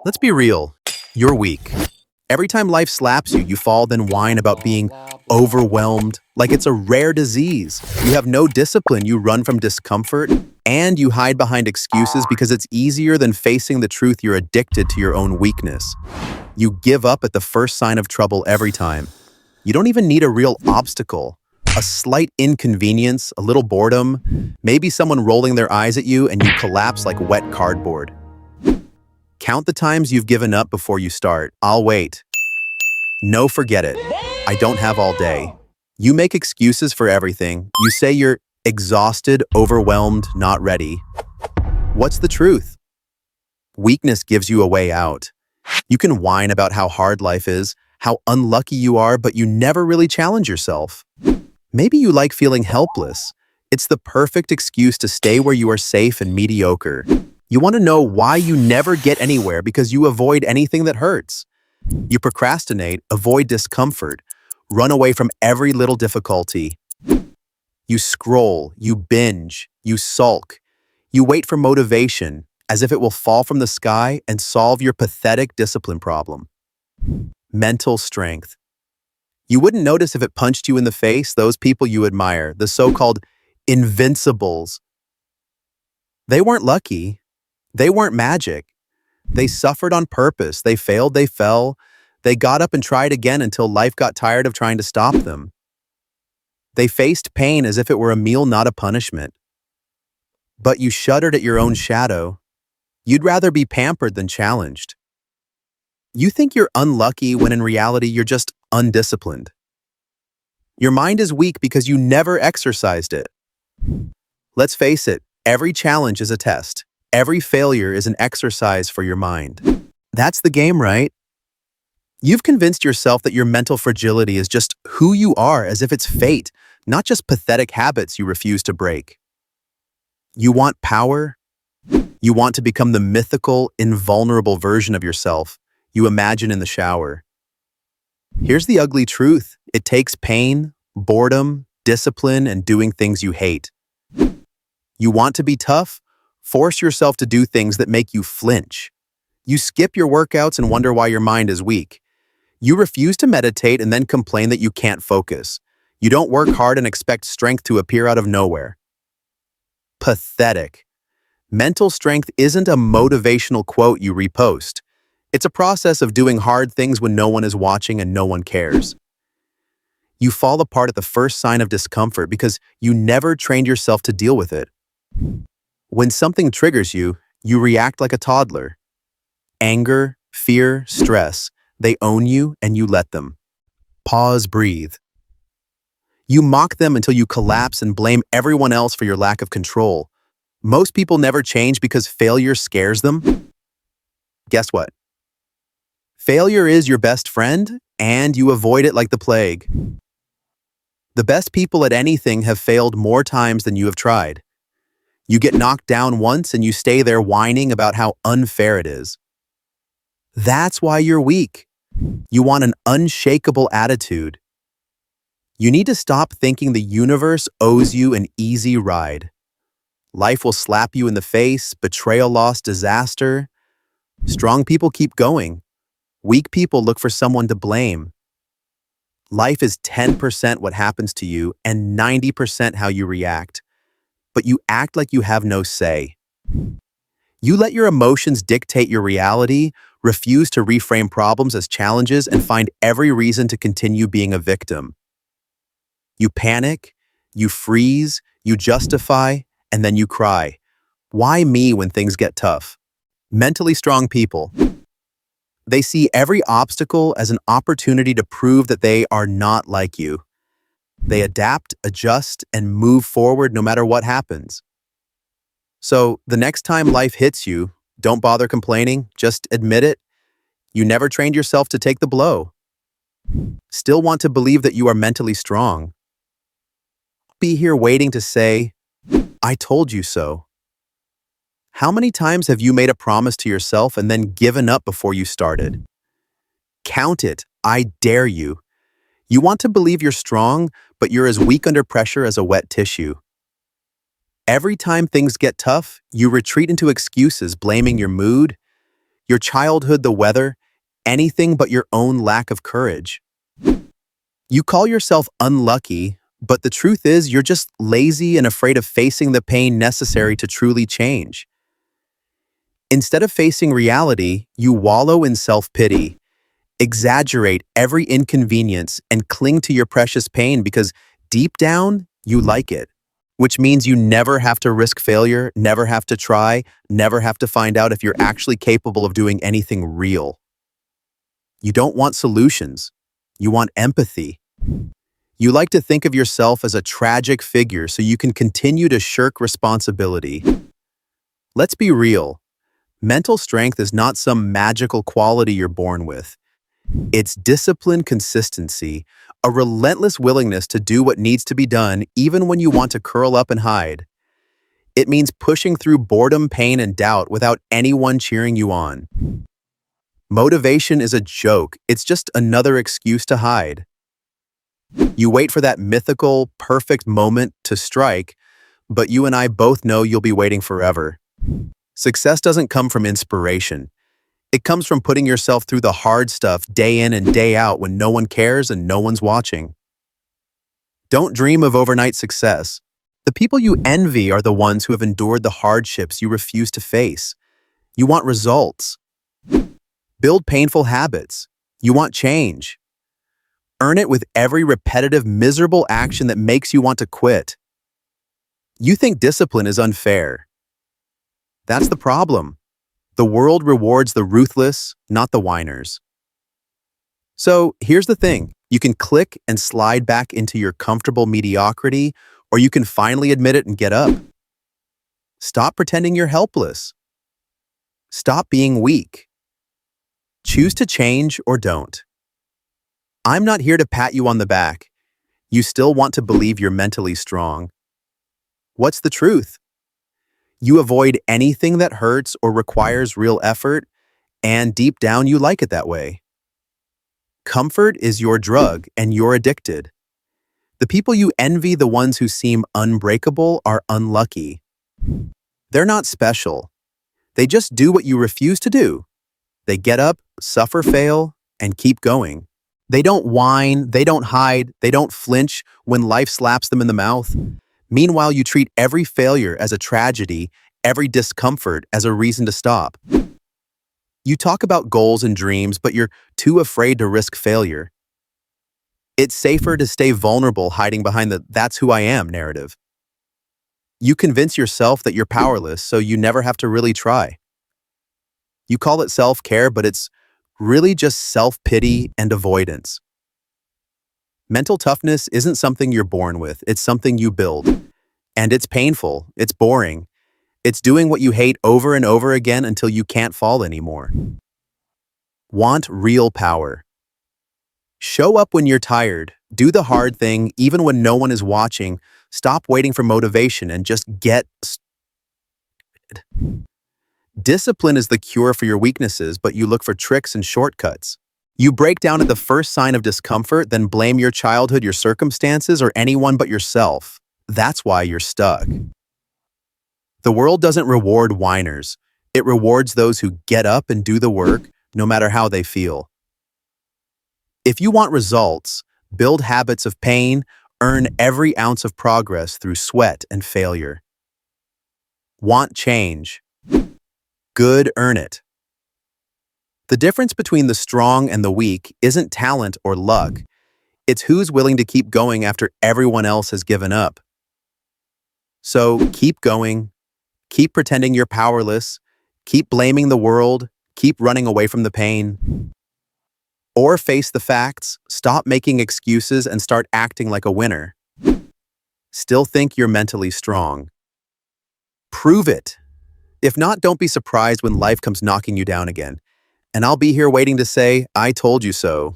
Let's be real. You're weak. Every time life slaps you, you fall, then whine about being overwhelmed, like it's a rare disease. You have no discipline, you run from discomfort, and you hide behind excuses because it's easier than facing the truth you're addicted to your own weakness. You give up at the first sign of trouble every time. You don't even need a real obstacle. A slight inconvenience, a little boredom, maybe someone rolling their eyes at you and you collapse like wet cardboard. Count the times you've given up before you start. I'll wait. No, forget it. I don't have all day. You make excuses for everything. You say you're exhausted, overwhelmed, not ready. What's the truth? Weakness gives you a way out. You can whine about how hard life is, how unlucky you are, but you never really challenge yourself. Maybe you like feeling helpless. It's the perfect excuse to stay where you are safe and mediocre. You want to know why you never get anywhere because you avoid anything that hurts. You procrastinate, avoid discomfort, run away from every little difficulty. You scroll, you binge, you sulk. You wait for motivation, as if it will fall from the sky and solve your pathetic discipline problem. Mental strength. You wouldn't notice if it punched you in the face, those people you admire, the so-called invincibles. They weren't lucky. They weren't magic. They suffered on purpose. They failed, they fell. They got up and tried again until life got tired of trying to stop them. They faced pain as if it were a meal, not a punishment. But you shuddered at your own shadow. You'd rather be pampered than challenged. You think you're unlucky when in reality you're just undisciplined. Your mind is weak because you never exercised it. Let's face it, every challenge is a test. Every failure is an exercise for your mind. That's the game, right? You've convinced yourself that your mental fragility is just who you are, as if it's fate, not just pathetic habits you refuse to break. You want power? You want to become the mythical, invulnerable version of yourself you imagine in the shower. Here's the ugly truth. It takes pain, boredom, discipline, and doing things you hate. You want to be tough? Force yourself to do things that make you flinch. You skip your workouts and wonder why your mind is weak. You refuse to meditate and then complain that you can't focus. You don't work hard and expect strength to appear out of nowhere. Pathetic. Mental strength isn't a motivational quote you repost. It's a process of doing hard things when no one is watching and no one cares. You fall apart at the first sign of discomfort because you never trained yourself to deal with it. When something triggers you, you react like a toddler. Anger, fear, stress, they own you and you let them. Pause, breathe. You mock them until you collapse and blame everyone else for your lack of control. Most people never change because failure scares them. Guess what? Failure is your best friend, and you avoid it like the plague. The best people at anything have failed more times than you have tried. You get knocked down once and you stay there whining about how unfair it is. That's why you're weak. You want an unshakable attitude. You need to stop thinking the universe owes you an easy ride. Life will slap you in the face, betrayal, loss, disaster. Strong people keep going. Weak people look for someone to blame. Life is 10% what happens to you and 90% how you react. But you act like you have no say. You let your emotions dictate your reality, refuse to reframe problems as challenges, and find every reason to continue being a victim. You panic, you freeze, you justify, and then you cry. Why me when things get tough? Mentally strong people. They see every obstacle as an opportunity to prove that they are not like you. They adapt, adjust, and move forward no matter what happens. So, the next time life hits you, don't bother complaining, just admit it. You never trained yourself to take the blow. Still want to believe that you are mentally strong. Be here waiting to say, I told you so. How many times have you made a promise to yourself and then given up before you started? Count it. I dare you. You want to believe you're strong, but you're as weak under pressure as a wet tissue. Every time things get tough, you retreat into excuses, blaming your mood, Your childhood, the weather, anything but your own lack of courage. You call yourself unlucky, but the truth is you're just lazy and afraid of facing the pain necessary to truly change. Instead of facing reality, you wallow in self-pity, exaggerate every inconvenience, and cling to your precious pain because deep down, you like it. Which means you never have to risk failure, never have to try, never have to find out if you're actually capable of doing anything real. You don't want solutions. You want empathy. You like to think of yourself as a tragic figure so you can continue to shirk responsibility. Let's be real. Mental strength is not some magical quality you're born with. It's discipline, consistency, a relentless willingness to do what needs to be done even when you want to curl up and hide. It means pushing through boredom, pain, and doubt without anyone cheering you on. Motivation is a joke. It's just another excuse to hide. You wait for that mythical, perfect moment to strike, but you and I both know you'll be waiting forever. Success doesn't come from inspiration. It comes from putting yourself through the hard stuff day in and day out when no one cares and no one's watching. Don't dream of overnight success. The people you envy are the ones who have endured the hardships you refuse to face. You want results. Build painful habits. You want change. Earn it with every repetitive, miserable action that makes you want to quit. You think discipline is unfair. That's the problem. The world rewards the ruthless, not the whiners. So here's the thing. You can click and slide back into your comfortable mediocrity, or you can finally admit it and get up. Stop pretending you're helpless. Stop being weak. Choose to change or don't. I'm not here to pat you on the back. You still want to believe you're mentally strong. What's the truth? You avoid anything that hurts or requires real effort, and deep down you like it that way. Comfort is your drug, and you're addicted. The people you envy, the ones who seem unbreakable, are unlucky. They're not special. They just do what you refuse to do. They get up, suffer, fail, and keep going. They don't whine, they don't hide, they don't flinch when life slaps them in the mouth. Meanwhile, you treat every failure as a tragedy, every discomfort as a reason to stop. You talk about goals and dreams, but you're too afraid to risk failure. It's safer to stay vulnerable hiding behind the "that's who I am" narrative. You convince yourself that you're powerless, so you never have to really try. You call it self-care, but it's really just self-pity and avoidance. Mental toughness isn't something you're born with, it's something you build. And it's painful, it's boring. It's doing what you hate over and over again until you can't fall anymore. Want real power. Show up when you're tired, do the hard thing even when no one is watching, stop waiting for motivation and just get started. Discipline is the cure for your weaknesses, but you look for tricks and shortcuts. You break down at the first sign of discomfort, then blame your childhood, your circumstances, or anyone but yourself. That's why you're stuck. The world doesn't reward whiners. It rewards those who get up and do the work, no matter how they feel. If you want results, build habits of pain, earn every ounce of progress through sweat and failure. Want change? Good, earn it. The difference between the strong and the weak isn't talent or luck. It's who's willing to keep going after everyone else has given up. So keep going, keep pretending you're powerless, keep blaming the world, keep running away from the pain. Or face the facts, stop making excuses and start acting like a winner. Still think you're mentally strong. Prove it. If not, don't be surprised when life comes knocking you down again. And I'll be here waiting to say, I told you so.